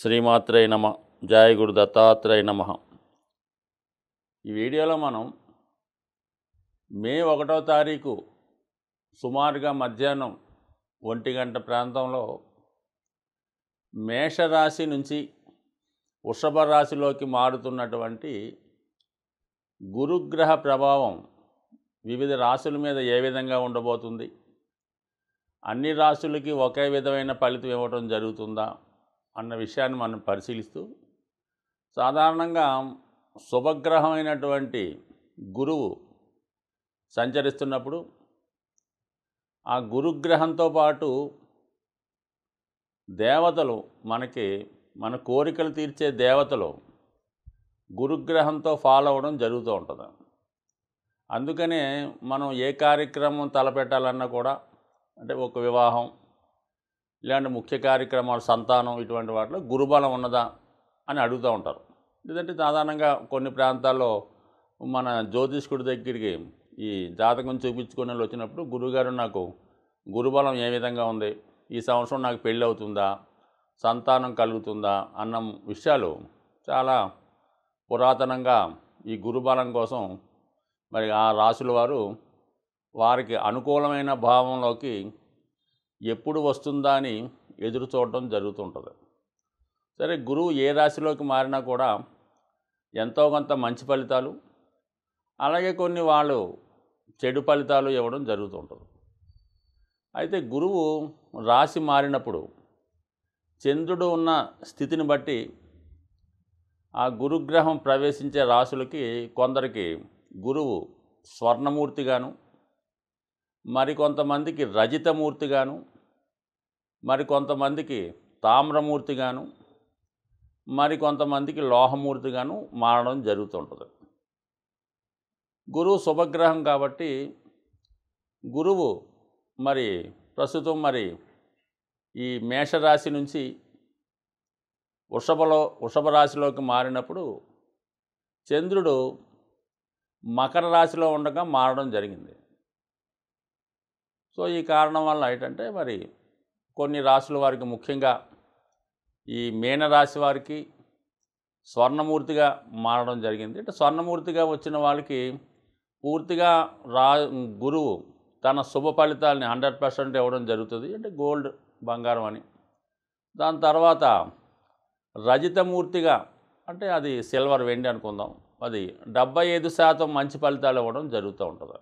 శ్రీమాత్రే నమ. జయ గురు దత్తాత్రేయ నమ. ఈ వీడియోలో మనం మే 1వ తారీఖు సుమారుగా మధ్యాహ్నం 1 గంట ప్రాంతంలో మేషరాశి నుంచి వృషభ రాశిలోకి మారుతున్నటువంటి గురుగ్రహ ప్రభావం వివిధ రాశుల మీద ఏ విధంగా ఉండబోతుంది, అన్ని రాశులకి ఒకే విధమైన ఫలితం ఇవ్వడం జరుగుతుందా అన్న విషయాన్ని మనం పరిశీలిస్తూ, సాధారణంగా శుభగ్రహమైనటువంటి గురువు సంచరిస్తున్నప్పుడు ఆ గురుగ్రహంతో పాటు దేవతలు మన కోరికలు తీర్చే దేవతలు గురుగ్రహంతో ఫాలో అవ్వడం జరుగుతూ ఉంటుంది. అందుకనే మనం ఏ కార్యక్రమం తలపెట్టాలన్నా కూడా, అంటే ఒక వివాహం ఇలాంటి ముఖ్య కార్యక్రమాలు, సంతానం, ఇటువంటి వాటిలో గురుబలం ఉన్నదా అని అడుగుతూ ఉంటారు. లేదంటే సాధారణంగా కొన్ని ప్రాంతాల్లో మన జ్యోతిష్కుడి దగ్గరికి ఈ జాతకం చూపించుకునే వాళ్ళు వచ్చినప్పుడు, గురువుగారు నాకు గురుబలం ఏ విధంగా ఉంది, ఈ సంవత్సరం నాకు పెళ్ళి అవుతుందా, సంతానం కలుగుతుందా అన్న విషయాలు చాలా పురాతనంగా ఈ గురుబలం కోసం మరి ఆ రాశుల వారు వారికి అనుకూలమైన భావంలోకి ఎప్పుడు వస్తుందా అని ఎదురు చూడటం జరుగుతుంటుంది. సరే, గురువు ఏ రాశిలోకి మారినా కూడా ఎంతో కొంత మంచి ఫలితాలు, అలాగే కొన్ని వాళ్ళు చెడు ఫలితాలు ఇవ్వడం జరుగుతుంటుంది. అయితే గురువు రాశి మారినప్పుడు చంద్రుడు ఉన్న స్థితిని బట్టి ఆ గురుగ్రహం ప్రవేశించే రాశులకి కొందరికి గురువు స్వర్ణమూర్తిగాను, మరికొంతమందికి రజితమూర్తిగాను, మరికొంతమందికి తామ్రమూర్తిగాను, మరికొంతమందికి లోహమూర్తిగాను మారడం జరుగుతుంటుంది. గురువు శుభగ్రహం కాబట్టి గురువు ప్రస్తుతం ఈ మేషరాశి నుంచి వృషభ రాశిలోకి మారినప్పుడు చంద్రుడు మకర రాశిలో ఉండగా మారడం జరిగింది. సో ఈ కారణం వల్ల ఏంటంటే కొన్ని రాశుల వారికి, ముఖ్యంగా ఈ మీనరాశి వారికి స్వర్ణమూర్తిగా మారడం జరిగింది. అంటే స్వర్ణమూర్తిగా వచ్చిన వాళ్ళకి పూర్తిగా గురువు తన శుభ ఫలితాలని 100% ఇవ్వడం జరుగుతుంది. అంటే గోల్డ్, బంగారం అని. దాని తర్వాత రజితమూర్తిగా, అంటే అది సిల్వర్, వెండి అనుకుందాం, అది 75% మంచి ఫలితాలు ఇవ్వడం జరుగుతూ ఉంటుంది.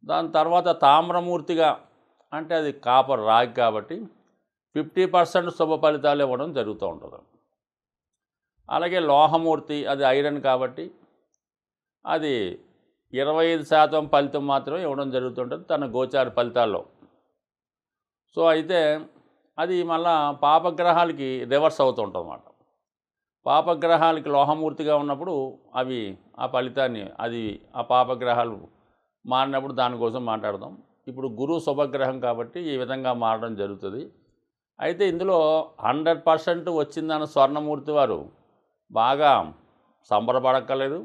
దాని తర్వాత తామ్రమూర్తిగా, అంటే అది కాపర్, రాగి కాబట్టి 50% శుభ ఫలితాలు ఇవ్వడం జరుగుతూ ఉంటుంది. అలాగే లోహమూర్తి, అది ఐరన్ కాబట్టి అది 25% ఫలితం మాత్రమే ఇవ్వడం జరుగుతుంటుంది తన గోచార ఫలితాల్లో. సో అయితే అది మళ్ళా పాపగ్రహాలకి రివర్స్ అవుతుంటుంది అన్నమాట. పాపగ్రహాలకి లోహమూర్తిగా ఉన్నప్పుడు అవి ఆ ఫలితాన్ని, ఆ పాపగ్రహాలు మారినప్పుడు దానికోసం మాట్లాడదాం. ఇప్పుడు గురువు శుభగ్రహం కాబట్టి ఈ విధంగా మారడం జరుగుతుంది. అయితే ఇందులో 100% వచ్చిందన్న స్వర్ణమూర్తి వారు బాగా సంబరపడక్కర్లేదు.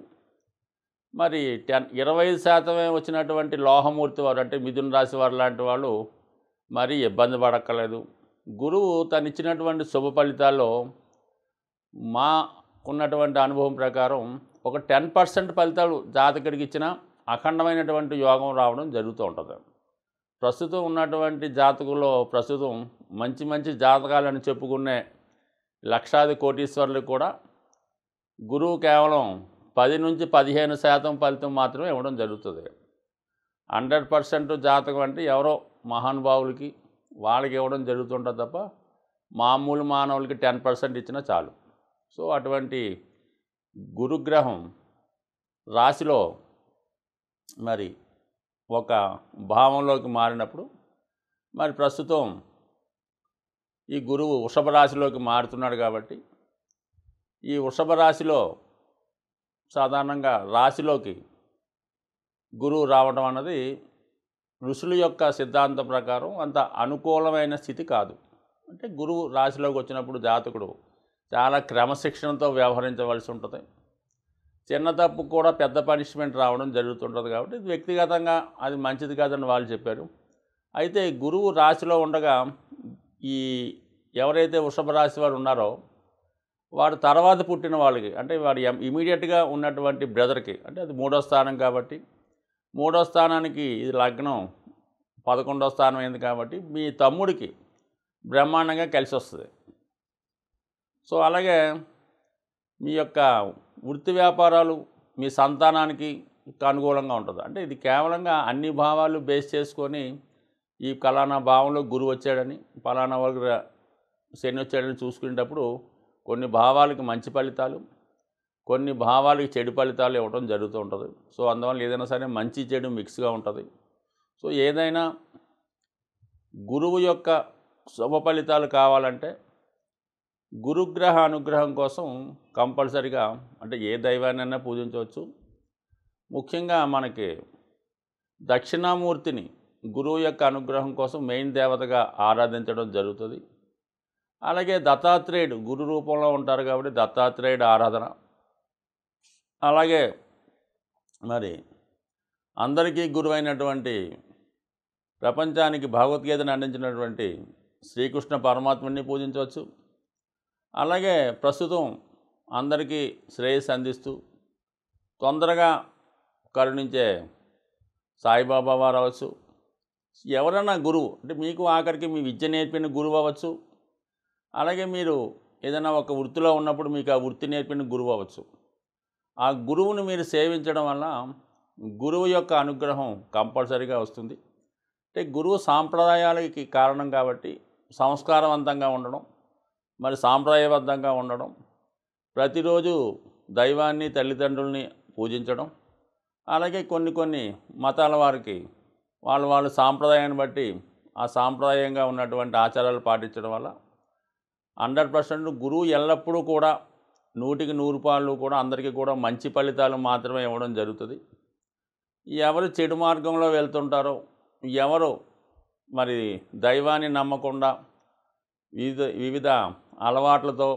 25% వచ్చినటువంటి లోహమూర్తి వారు, అంటే మిథున రాశి వారు లాంటి వాళ్ళు మరీ ఇబ్బంది పడక్కర్లేదు. గురువు తను ఇచ్చినటువంటి శుభ ఫలితాల్లో ఉన్నటువంటి అనుభవం ప్రకారం ఒక 10% ఫలితాలు జాతకుడికి ఇచ్చిన అఖండమైనటువంటి యోగం రావడం జరుగుతూ ఉంటుంది. ప్రస్తుతం ఉన్నటువంటి జాతకుల్లో ప్రస్తుతం మంచి మంచి జాతకాలని చెప్పుకునే లక్షాది కోటీశ్వరులకు కూడా గురువు కేవలం 10 నుంచి 15% ఫలితం మాత్రమే ఇవ్వడం జరుగుతుంది. 100% జాతకం అంటే ఎవరో మహానుభావులకి వాళ్ళకి ఇవ్వడం జరుగుతుంటుంది తప్ప మామూలు మానవులకి 10% ఇచ్చినా చాలు. సో అటువంటి గురుగ్రహం రాశిలో ఒక భావంలోకి మారినప్పుడు ప్రస్తుతం ఈ గురువు వృషభ రాశిలోకి మారుతున్నాడు కాబట్టి ఈ వృషభ రాశిలో సాధారణంగా రాశిలోకి గురువు రావడం అన్నది ఋషుల యొక్క సిద్ధాంతం ప్రకారం అంత అనుకూలమైన స్థితి కాదు. అంటే గురువు రాశిలోకి వచ్చినప్పుడు జాతకుడు చాలా క్రమశిక్షణతో వ్యవహరించవలసి ఉంటుంది. చిన్న తప్పు కూడా పెద్ద పనిష్మెంట్ రావడం జరుగుతుంటుంది. కాబట్టి వ్యక్తిగతంగా అది మంచిది కాదని వాళ్ళు చెప్పారు. అయితే గురువు రాశిలో ఉండగా ఈ ఎవరైతే వృషభ రాశి వారు ఉన్నారో వాడు తర్వాత పుట్టిన వాళ్ళకి, అంటే వాడు ఇమీడియట్గా ఉన్నటువంటి బ్రదర్కి, అంటే అది 3వ స్థానం కాబట్టి 3వ స్థానానికి ఇది లగ్నం 11వ స్థానం అయింది కాబట్టి మీ తమ్ముడికి బ్రహ్మాండంగా కలిసి వస్తుంది. సో అలాగే మీ యొక్క వృత్తి వ్యాపారాలు మీ సంతానానికి అనుకూలంగా ఉంటుంది. అంటే ఇది కేవలంగా అన్ని భావాలు బేస్ చేసుకొని ఈ ఫలానా భావంలో గురువు వచ్చాడని, ఫలానా వాళ్ళకి శని వచ్చాడని చూసుకునేటప్పుడు కొన్ని భావాలకి మంచి ఫలితాలు, కొన్ని భావాలకి చెడు ఫలితాలు ఇవ్వడం జరుగుతూ ఉంటుంది. సో అందువల్ల ఏదైనా సరే మంచి చెడు మిక్స్గా ఉంటుంది. సో ఏదైనా గురువు యొక్క శుభ ఫలితాలు కావాలంటే గురుగ్రహ అనుగ్రహం కోసం కంపల్సరిగా, అంటే ఏ దైవాన్నైనా పూజించవచ్చు. ముఖ్యంగా మనకి దక్షిణామూర్తిని గురువు యొక్క అనుగ్రహం కోసం మెయిన్ దేవతగా ఆరాధించడం జరుగుతుంది. అలాగే దత్తాత్రేయుడు గురు రూపంలో ఉంటారు కాబట్టి దత్తాత్రేయుడు ఆరాధన. అలాగే మరి అందరికీ గురువైనటువంటి, ప్రపంచానికి భగవద్గీతను అందించినటువంటి శ్రీకృష్ణ పరమాత్ముడిని పూజించవచ్చు. అలాగే ప్రస్తుతం అందరికీ శ్రేయస్సు అందిస్తూ తొందరగా కరుణించే సాయిబాబా వారు అవ్వచ్చు. ఎవరైనా గురువు, అంటే మీకు ఆఖరికి మీ విద్య నేర్పిన గురువు అవ్వచ్చు. అలాగే మీరు ఏదైనా ఒక వృత్తిలో ఉన్నప్పుడు మీకు ఆ వృత్తి నేర్పిన గురువు అవ్వచ్చు. ఆ గురువును మీరు సేవించడం వల్ల గురువు యొక్క అనుగ్రహం కంపల్సరీగా వస్తుంది. అంటే గురువు సాంప్రదాయాలకి కారణం కాబట్టి సంస్కారవంతంగా ఉండడం, మరి సాంప్రదాయబద్ధంగా ఉండడం, ప్రతిరోజు దైవాన్ని తల్లిదండ్రుల్ని పూజించడం, అలాగే కొన్ని మతాల వారికి వాళ్ళు సాంప్రదాయాన్ని బట్టి ఆ సాంప్రదాయంగా ఉన్నటువంటి ఆచారాలు పాటించడం వల్ల 100% గురువు ఎల్లప్పుడూ కూడా 100కి 100 పాళ్ళు కూడా అందరికీ కూడా మంచి ఫలితాలు మాత్రమే ఇవ్వడం జరుగుతుంది. ఎవరు చెడు మార్గంలో వెళ్తుంటారో, ఎవరు మరి దైవాన్ని నమ్మకుండా వివిధ అలవాట్లతో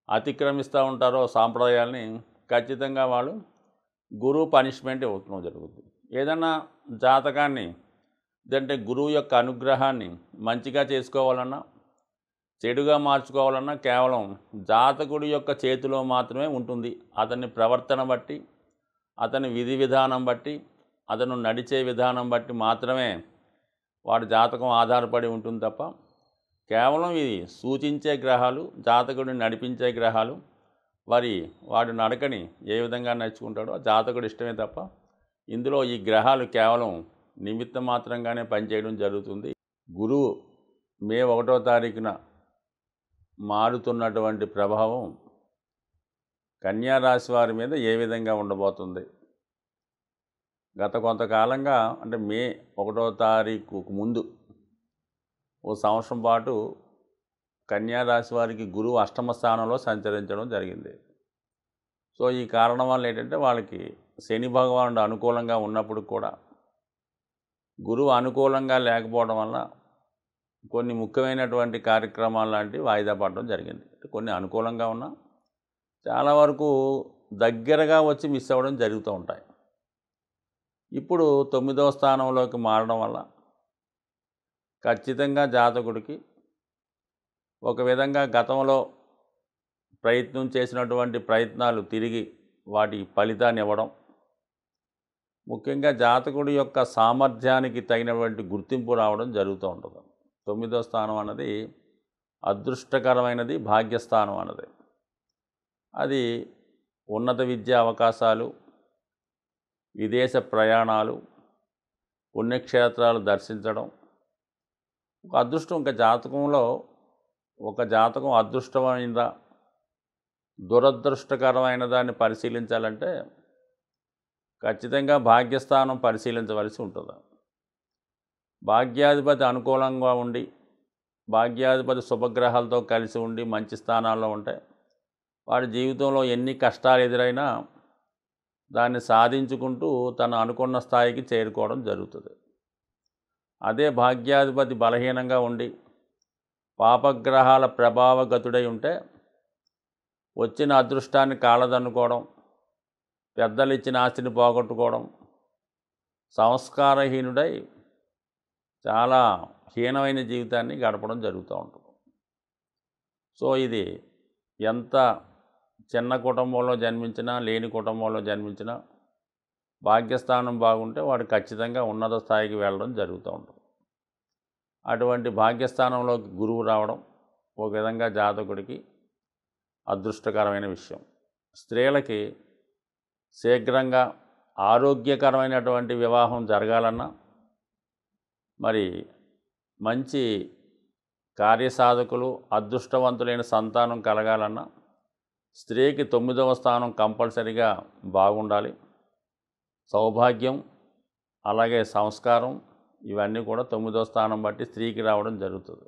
అతిక్రమిస్తూ ఉంటారో సాంప్రదాయాల్ని, ఖచ్చితంగా వాళ్ళు గురువు పనిష్మెంట్ ఇవ్వడం జరుగుతుంది. ఏదన్నా జాతకాన్ని, ఇదంటే గురువు యొక్క అనుగ్రహాన్ని మంచిగా చేసుకోవాలన్నా చెడుగా మార్చుకోవాలన్నా కేవలం జాతకుడి యొక్క చేతిలో మాత్రమే ఉంటుంది. అతని ప్రవర్తన బట్టి, అతని విధి విధానం బట్టి, అతను నడిచే విధానం బట్టి మాత్రమే వాడి జాతకం ఆధారపడి ఉంటుంది తప్ప, కేవలం ఇది సూచించే గ్రహాలు, జాతకుడిని నడిపించే గ్రహాలు, వాడి నడకని ఏ విధంగా నడుచుకుంటాడో జాతకుడు ఇష్టమే తప్ప, ఇందులో ఈ గ్రహాలు కేవలం నిమిత్త మాత్రంగానే పనిచేయడం జరుగుతుంది. గురువు మే 1వ తారీఖున మారుతున్నటువంటి ప్రభావం కన్యా రాశి వారి మీద ఏ విధంగా ఉండబోతుంది? గత కొంతకాలంగా, అంటే మే 1వ తారీఖుకు ముందు ఓ సంవత్సరం పాటు కన్యా రాశి వారికి గురువు అష్టమ స్థానంలో సంచరించడం జరిగింది. సో ఈ కారణం వల్ల ఏంటంటే వాళ్ళకి శని భగవానుడు అనుకూలంగా ఉన్నప్పుడు కూడా గురువు అనుకూలంగా లేకపోవడం వల్ల కొన్ని ముఖ్యమైనటువంటి కార్యక్రమాలు లాంటివి వాయిదా పడడం జరిగింది. కొన్ని అనుకూలంగా ఉన్నా చాలా వరకు దగ్గరగా వచ్చి మిస్ అవ్వడం జరుగుతూ ఉంటాయి. ఇప్పుడు 9వ స్థానంలోకి మారడం వల్ల ఖచ్చితంగా జాతకుడికి ఒక విధంగా గతంలో ప్రయత్నం చేసినటువంటి ప్రయత్నాలు తిరిగి వాటి ఫలితాన్ని ఇవ్వడం, ముఖ్యంగా జాతకుడి యొక్క సామర్థ్యానికి తగినటువంటి గుర్తింపు రావడం జరుగుతూ ఉంటుంది. 9వ స్థానం అన్నది అదృష్టకరమైనది, భాగ్యస్థానం అన్నది. అది ఉన్నత విద్యా అవకాశాలు, విదేశ ప్రయాణాలు, పుణ్యక్షేత్రాలు దర్శించడం, ఒక అదృష్టం. ఇంకా జాతకంలో ఒక జాతకం అదృష్టమైనదా దురదృష్టకరమైన దాన్ని పరిశీలించాలంటే ఖచ్చితంగా భాగ్యస్థానం పరిశీలించవలసి ఉంటుంది. భాగ్యాధిపతి అనుకూలంగా ఉండి, భాగ్యాధిపతి శుభగ్రహాలతో కలిసి ఉండి మంచి స్థానాల్లో ఉంటే వాడి జీవితంలో ఎన్ని కష్టాలు ఎదురైనా దాన్ని సాధించుకుంటూ తను అనుకున్న స్థాయికి చేరుకోవడం జరుగుతుంది. అదే భాగ్యాధిపతి బలహీనంగా ఉండి పాపగ్రహాల ప్రభావగతుడై ఉంటే వచ్చిన అదృష్టాన్ని కాళ్ళదన్నుకోవడం, పెద్దలు ఇచ్చిన ఆస్తిని పోగొట్టుకోవడం, సంస్కారహీనుడై చాలా హీనమైన జీవితాన్ని గడపడం జరుగుతూ ఉంటుంది. సో ఇది ఎంత చిన్న కుటుంబంలో జన్మించినా లేని కుటుంబంలో జన్మించినా భాగ్యస్థానం బాగుంటే వాడు ఖచ్చితంగా ఉన్నత స్థాయికి వెళ్ళడం జరుగుతూ ఉంటుంది. అటువంటి భాగ్యస్థానంలోకి గురువు రావడం ఒక విధంగా జాతకుడికి అదృష్టకరమైన విషయం. స్త్రీలకి శీఘ్రంగా ఆరోగ్యకరమైనటువంటి వివాహం జరగాలన్నా, మరి మంచి కార్యసాధకులు అదృష్టవంతులైన సంతానం కలగాలన్నా స్త్రీకి 9వ స్థానం కంపల్సరిగా బాగుండాలి. సౌభాగ్యం అలాగే సంస్కారం ఇవన్నీ కూడా 9వ స్థానం బట్టి స్త్రీకి రావడం జరుగుతుంది.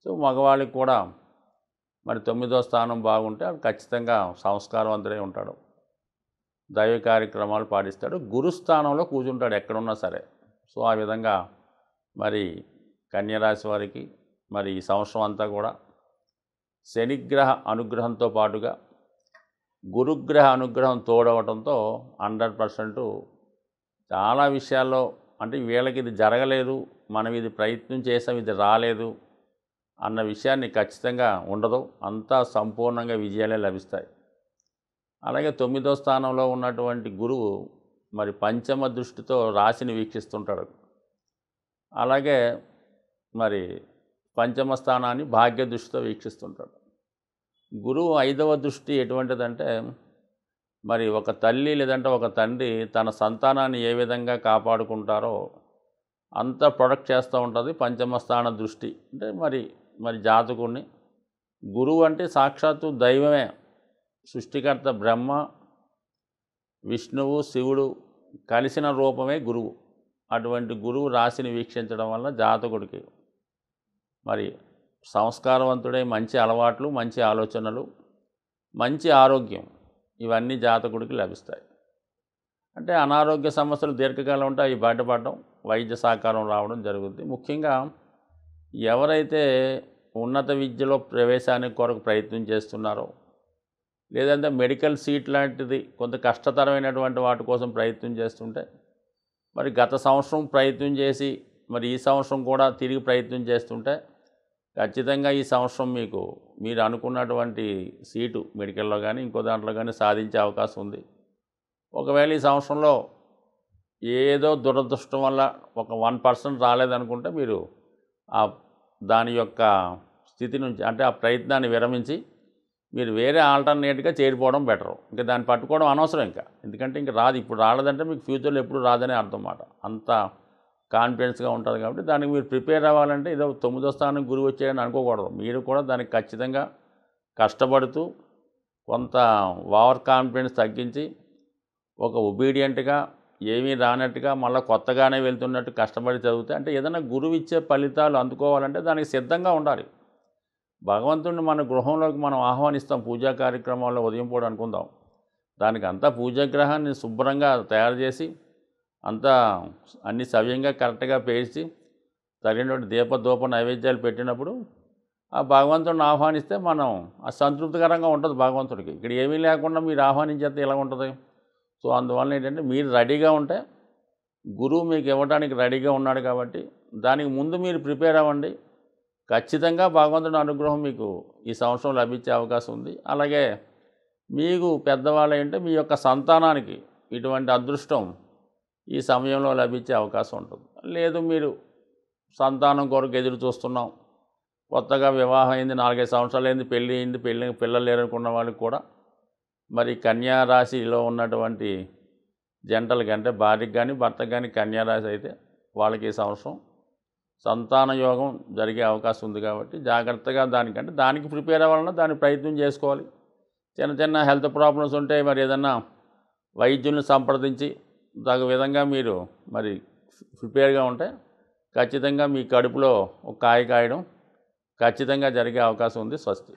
సో మగవాళ్ళకి కూడా మరి 9వ స్థానం బాగుంటే ఖచ్చితంగా సంస్కారవంతుడై ఉంటాడు, దైవ కార్యక్రమాలు పాటిస్తాడు, గురుస్థానంలో కూర్చుంటాడు ఎక్కడున్నా సరే. సో ఆ విధంగా మరి కన్యరాశి వారికి మరి ఈ సంవత్సరం అంతా కూడా శనిగ్రహ అనుగ్రహంతో పాటుగా గురుగ్రహ అనుగ్రహం తోడవడంతో 100% చాలా విషయాల్లో అంటే వీళ్ళకి ఇది జరగలేదు, మనం ఇది ప్రయత్నం చేసాం ఇది రాలేదు అన్న విషయాన్ని ఖచ్చితంగా ఉండదు. అంతా సంపూర్ణంగా విజయాలే లభిస్తాయి. అలాగే 9వ స్థానంలో ఉన్నటువంటి గురువు మరి పంచమ దృష్టితో రాశిని వీక్షిస్తుంటాడు. అలాగే మరి పంచమ స్థానాన్ని భాగ్య దృష్టితో వీక్షిస్తుంటాడు. గురువు 5వ దృష్టి ఎటువంటిదంటే మరి ఒక తల్లి లేదంటే ఒక తండ్రి తన సంతానాన్ని ఏ విధంగా కాపాడుకుంటారో అంత ప్రొడక్ట్ చేస్తూ ఉంటుంది పంచమ స్థాన దృష్టి. అంటే మరి జాతకుడిని గురువు అంటే సాక్షాత్తు దైవమే, సృష్టికర్త బ్రహ్మ విష్ణువు శివుడు కలిసిన రూపమే గురువు. అటువంటి గురువు రాశిని వీక్షించడం వల్ల జాతకుడికి మరి సంస్కారవంతుడై మంచి అలవాట్లు, మంచి ఆలోచనలు, మంచి ఆరోగ్యం ఇవన్నీ జాతకుడికి లభిస్తాయి. అంటే అనారోగ్య సమస్యలు దీర్ఘకాలం ఉంటే అవి బయటపడడం, వైద్య సహకారం రావడం జరుగుతుంది. ముఖ్యంగా ఎవరైతే ఉన్నత విద్యలో ప్రవేశానికి కొరకు ప్రయత్నం చేస్తున్నారో లేదంటే మెడికల్ సీట్ లాంటిది కొంత కష్టతరమైనటువంటి వాటి కోసం ప్రయత్నం చేస్తుంటే మరి గత సంవత్సరం ప్రయత్నం చేసి మరి ఈ సంవత్సరం కూడా తిరిగి ప్రయత్నం చేస్తుంటే ఖచ్చితంగా ఈ సంవత్సరం మీరు అనుకున్నటువంటి సీటు మెడికల్లో కానీ ఇంకో దాంట్లో కానీ సాధించే అవకాశం ఉంది. ఒకవేళ ఈ సంవత్సరంలో ఏదో దురదృష్టం వల్ల ఒక 1% రాలేదనుకుంటే మీరు దాని యొక్క స్థితి నుంచి అంటే ఆ ప్రయత్నాన్ని విరమించి మీరు వేరే ఆల్టర్నేట్గా చేరిపోవడం బెటరు. ఇంకా దాన్ని పట్టుకోవడం అనవసరం ఇంకా, ఎందుకంటే ఇంక రాదు. ఇప్పుడు రాలేదంటే మీకు ఫ్యూచర్లో ఎప్పుడు రాదనే అర్థం మాట. అంత కాన్ఫిడెన్స్గా ఉంటుంది కాబట్టి దానికి మీరు ప్రిపేర్ అవ్వాలంటే ఏదో 9వ స్థానం గురువు వచ్చాయని అనుకోకూడదు. మీరు కూడా దానికి ఖచ్చితంగా కష్టపడుతూ కొంత ఓవర్ కాన్ఫిడెన్స్ తగ్గించి ఒక ఒబీడియంట్గా ఏమీ రానట్టుగా మళ్ళీ కొత్తగానే వెళ్తున్నట్టు కష్టపడి చదివితే అంటే ఏదైనా గురువు ఇచ్చే ఫలితాలు అందుకోవాలంటే దానికి సిద్ధంగా ఉండాలి. భగవంతుడిని మన గృహంలోకి మనం ఆహ్వానిస్తాం పూజా కార్యక్రమాల్లో ఉదయం పూట అనుకుందాం. దానికి అంతా పూజాగ్రహాన్ని శుభ్రంగా తయారు చేసి అంతా అన్ని సవ్యంగా కరెక్ట్గా పేర్చి తగినటువంటి దీపధూప నైవేద్యాలు పెట్టినప్పుడు ఆ భగవంతుడిని ఆహ్వానిస్తే మనం సంతృప్తికరంగా ఉంటుంది భగవంతుడికి. ఇక్కడ ఏమీ లేకుండా మీరు ఆహ్వానించేస్తే ఎలా ఉంటుంది? సో అందువల్ల ఏంటంటే మీరు రెడీగా ఉంటే గురువు మీకు ఇవ్వడానికి రెడీగా ఉన్నాడు కాబట్టి దానికి ముందు మీరు ప్రిపేర్ అవ్వండి. ఖచ్చితంగా భగవంతుడి అనుగ్రహం మీకు ఈ సంవత్సరం లభించే అవకాశం ఉంది. అలాగే మీకు పెద్దవాళ్ళు అంటే మీ యొక్క సంతానానికి ఇటువంటి అదృష్టం ఈ సమయంలో లభించే అవకాశం ఉంటుంది. లేదు మీరు సంతానం కొరకు ఎదురు చూస్తున్నాం, కొత్తగా వివాహం అయింది, 4-5 సంవత్సరాలు అయింది, పెళ్ళి అయింది, పిల్లలు లేరనుకున్న వాళ్ళకి కూడా మరి కన్యా రాశిలో ఉన్నటువంటి జంటలకి అంటే భార్యకి కానీ భర్తకి కానీ కన్యా రాశి అయితే వాళ్ళకి ఈ సంవత్సరం సంతాన యోగం జరిగే అవకాశం ఉంది. కాబట్టి జాగ్రత్తగా దానికి ప్రిపేర్ అవ్వాలన్నా దానికి ప్రయత్నం చేసుకోవాలి. చిన్న హెల్త్ ప్రాబ్లమ్స్ ఉంటే మరి ఏదన్నా వైద్యుల్ని సంప్రదించి తగు విధంగా మీరు మరి ప్రిపేర్గా ఉంటే ఖచ్చితంగా మీ కడుపులో ఒక కాయ కాయడం ఖచ్చితంగా జరిగే అవకాశం ఉంది. స్వస్తి.